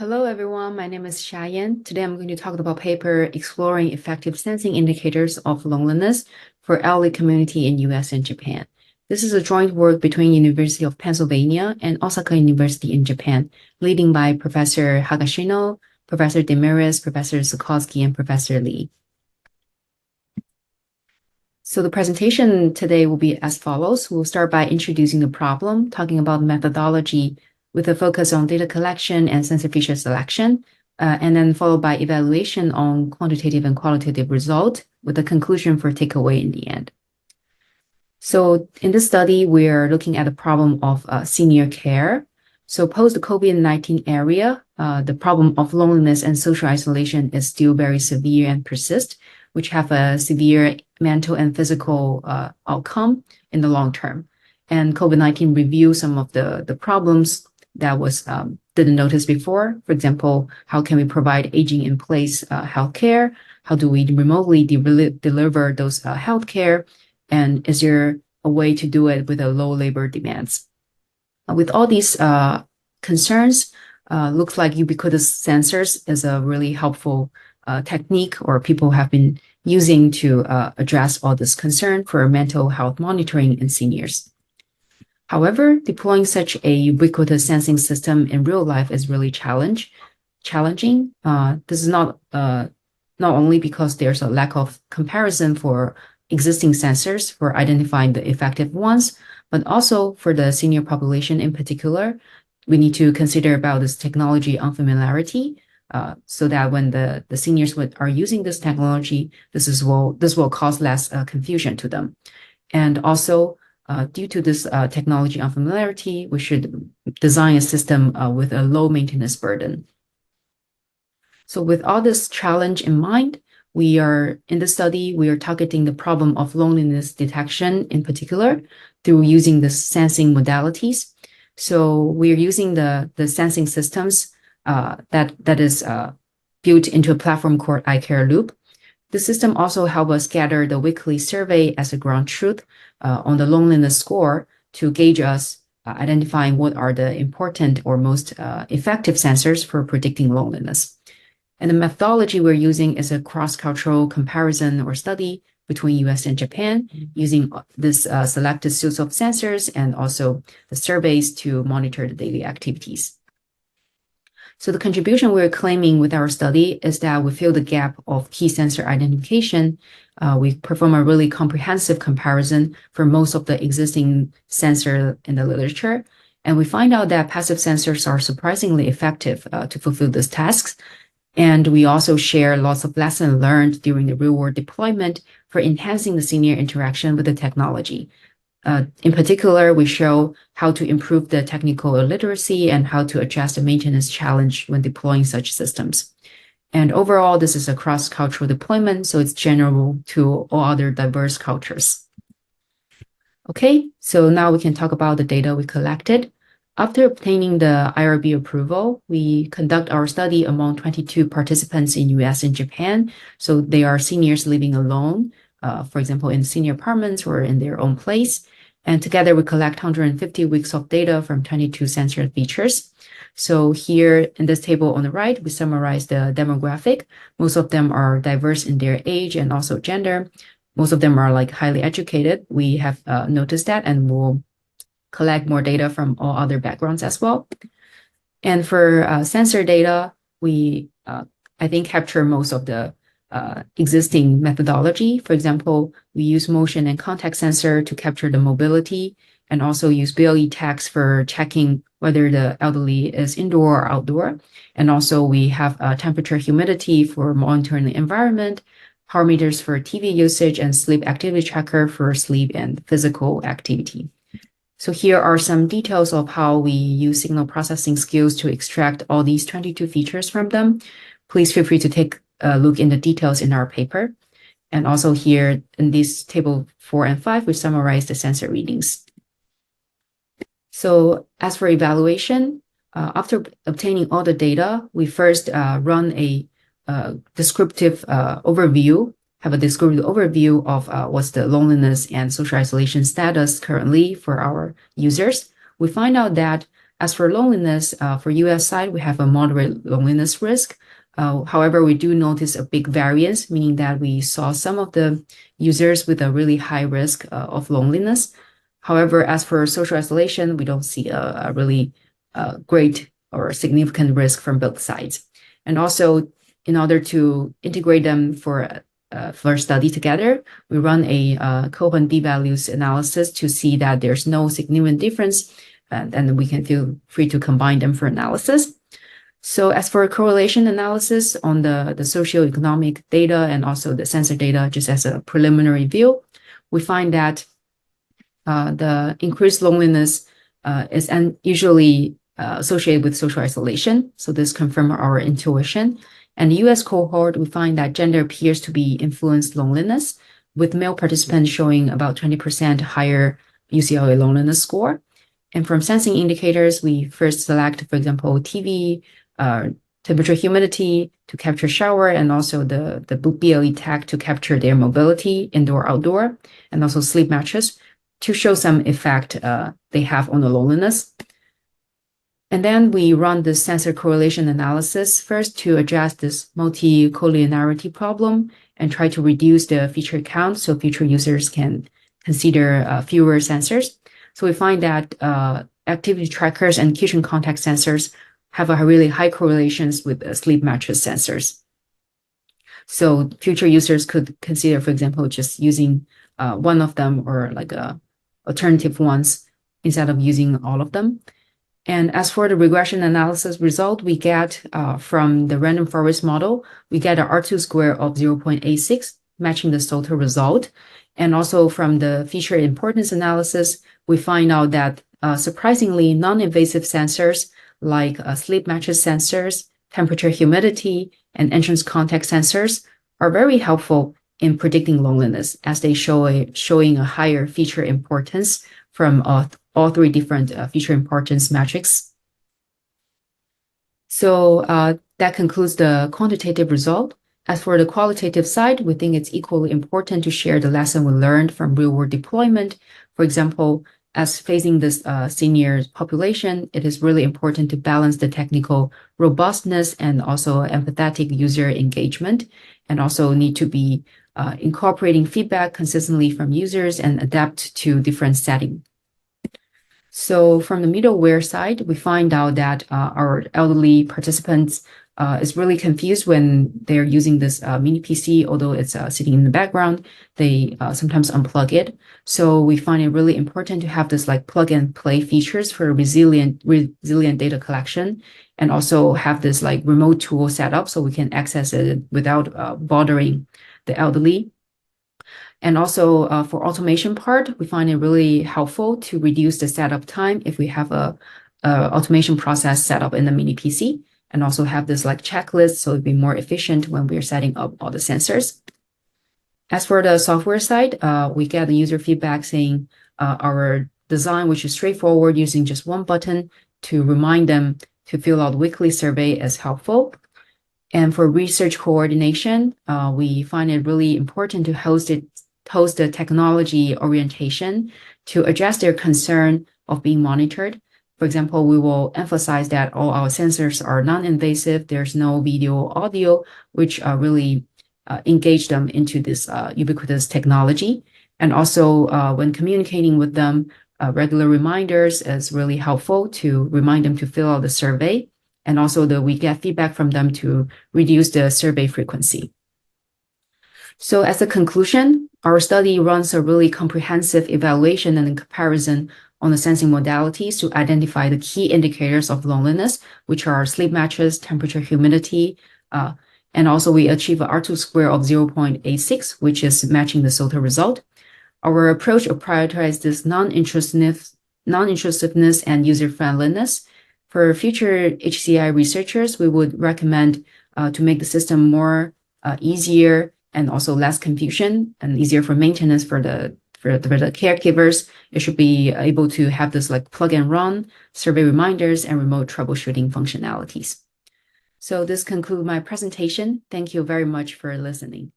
Hello, everyone. My name is Xiayan. Today, I'm going to talk about paper exploring effective sensing indicators of loneliness for elderly community in US and Japan. This is a joint work between University of Pennsylvania and Osaka University in Japan, leading by Professor Higashino, Professor Demiris, Professor Sokolsky, and Professor Lee. So the presentation today will be as follows. We'll start by introducing the problem, talking about methodology with a focus on data collection and sensor feature selection, and then followed by evaluation on quantitative and qualitative result with a conclusion for takeaway in the end. So in this study, we are looking at the problem of senior care. So post the COVID-19 era, the problem of loneliness and social isolation is still very severe and persist, which have a severe mental and physical outcome in the long term. And COVID-19 reveals some of the problems that was didn't notice before. For example, how can we provide aging in place healthcare? How do we remotely deliver those healthcare? And is there a way to do it with a low labor demands? With all these concerns, looks like ubiquitous sensors is a really helpful technique, or people have been using to address all this concern for mental health monitoring in seniors. However, deploying such a ubiquitous sensing system in real life is really challenging. This is not only because there's a lack of comparison for existing sensors for identifying the effective ones, but also for the senior population in particular. We need to consider about this technology unfamiliarity, so that when the seniors are using this technology, this will cause less confusion to them. And also, due to this technology unfamiliarity, we should design a system with a low maintenance burden. So with all this challenge in mind, in the study, we are targeting the problem of loneliness detection in particular through using the sensing modalities. So we're using the sensing systems that is built into a platform called iCare Loop. The system also helps us gather the weekly survey as a ground truth on the loneliness score to gauge us identifying what are the important or most effective sensors for predicting loneliness. And the methodology we're using is a cross-cultural comparison or study between US and Japan, using this selected suite of sensors and also the surveys to monitor the daily activities. So the contribution we're claiming with our study is that we fill the gap of key sensor identification. We perform a really comprehensive comparison for most of the existing sensors in the literature. And we find out that passive sensors are surprisingly effective to fulfill these tasks. And we also share lots of lessons learned during the real-world deployment for enhancing the senior interaction with the technology. In particular, we show how to improve the technical literacy and how to address the maintenance challenge when deploying such systems. And overall, this is a cross-cultural deployment, so it's general to all other diverse cultures. Okay, so now we can talk about the data we collected. After obtaining the IRB approval, we conduct our study among 22 participants in US and Japan. So they are seniors living alone, for example, in senior apartments or in their own place. And together we collect 150 weeks of data from 22 sensor features. So here in this table on the right, we summarize the demographic. Most of them are diverse in their age and also gender. Most of them are like highly educated. We have noticed that, and we'll collect more data from all other backgrounds as well. And for sensor data, we, I think, capture most of the existing methodology. For example, we use motion and contact sensor to capture the mobility, and also use BLE tags for checking whether the elderly is indoor or outdoor. And also we have temperature, humidity for monitoring the environment, power meters for TV usage, and sleep activity tracker for sleep and physical activity. So here are some details of how we use signal processing skills to extract all these 22 features from them. Please feel free to take a look in the details in our paper. And also here in this table 4 and 5, we summarize the sensor readings. So as for evaluation, after obtaining all the data, we first run a descriptive overview of what's the loneliness and social isolation status currently for our users. We find out that As for loneliness, for US side, we have a moderate loneliness risk. However, we do notice a big variance, meaning that we saw some of the users with a really high risk of loneliness. However, as for social isolation, we don't see a really great or significant risk from both sides. And also, in order to integrate them for study together, we run a cohort p-values analysis to see that there's no significant difference, and then we can feel free to combine them for analysis. So as for correlation analysis on the socioeconomic data and also the sensor data, just as a preliminary view, we find that the increased loneliness is usually associated with social isolation. So this confirms our intuition. And the US cohort, we find that gender appears to be influenced loneliness, with male participants showing about 20% higher UCLA loneliness score. And from sensing indicators, we first select, for example, TV, temperature, humidity to capture shower, and also the BLE tag to capture their mobility, indoor, outdoor, and also sleep matches to show some effect they have on the loneliness. And then we run the sensor correlation analysis first to address this multi-collinearity problem and try to reduce the feature count so future users can consider fewer sensors. So we find that activity trackers and kitchen contact sensors have a really high correlations with sleep mattress sensors. So future users could consider, for example, just using one of them or like alternative ones instead of using all of them. And as for the regression analysis result we get from the random forest model, we get an R2 square of 0.86, matching the total result. And also from the feature importance analysis, we find out that surprisingly non-invasive sensors like sleep mattress sensors, temperature, humidity, and entrance contact sensors are very helpful in predicting loneliness, as they showing a higher feature importance from all three different feature importance metrics. So that concludes the quantitative result. As for the qualitative side, we think it's equally important to share the lesson we learned from real-world deployment. For example, as facing this senior population, it is really important to balance the technical robustness and also empathetic user engagement, and also need to be incorporating feedback consistently from users and adapt to different settings. So from the middleware side, we find out that our elderly participants is really confused when they're using this mini PC, although it's sitting in the background, they sometimes unplug it. So we find it really important to have this like plug and play features for resilient data collection, and also have this like remote tool set up so we can access it without bothering the elderly. And also for automation part, we find it really helpful to reduce the setup time if we have a automation process set up in the mini PC, and also have this like checklist so it'd be more efficient when we're setting up all the sensors. As for the software side, we get the user feedback saying our design, which is straightforward, using just one button to remind them to fill out weekly survey, is helpful. And for research coordination, we find it really important to host the technology orientation to address their concern of being monitored. For example, we will emphasize that all our sensors are non-invasive, there's no video, audio, which really engage them into this ubiquitous technology. And also when communicating with them, regular reminders is really helpful to remind them to fill out the survey. And also we get feedback from them to reduce the survey frequency. So as a conclusion, our study runs a really comprehensive evaluation and comparison on the sensing modalities to identify the key indicators of loneliness, which are sleep mattress, temperature, humidity, and also we achieve an R2 square of 0.86, which is matching the total result. Our approach prioritizes this non-intrusiveness and user-friendliness. For future HCI researchers, we would recommend to make the system more easier and also less confusion and easier for maintenance for the caregivers. It should be able to have this like plug and run, survey reminders, and remote troubleshooting functionalities. So this concludes my presentation. Thank you very much for listening.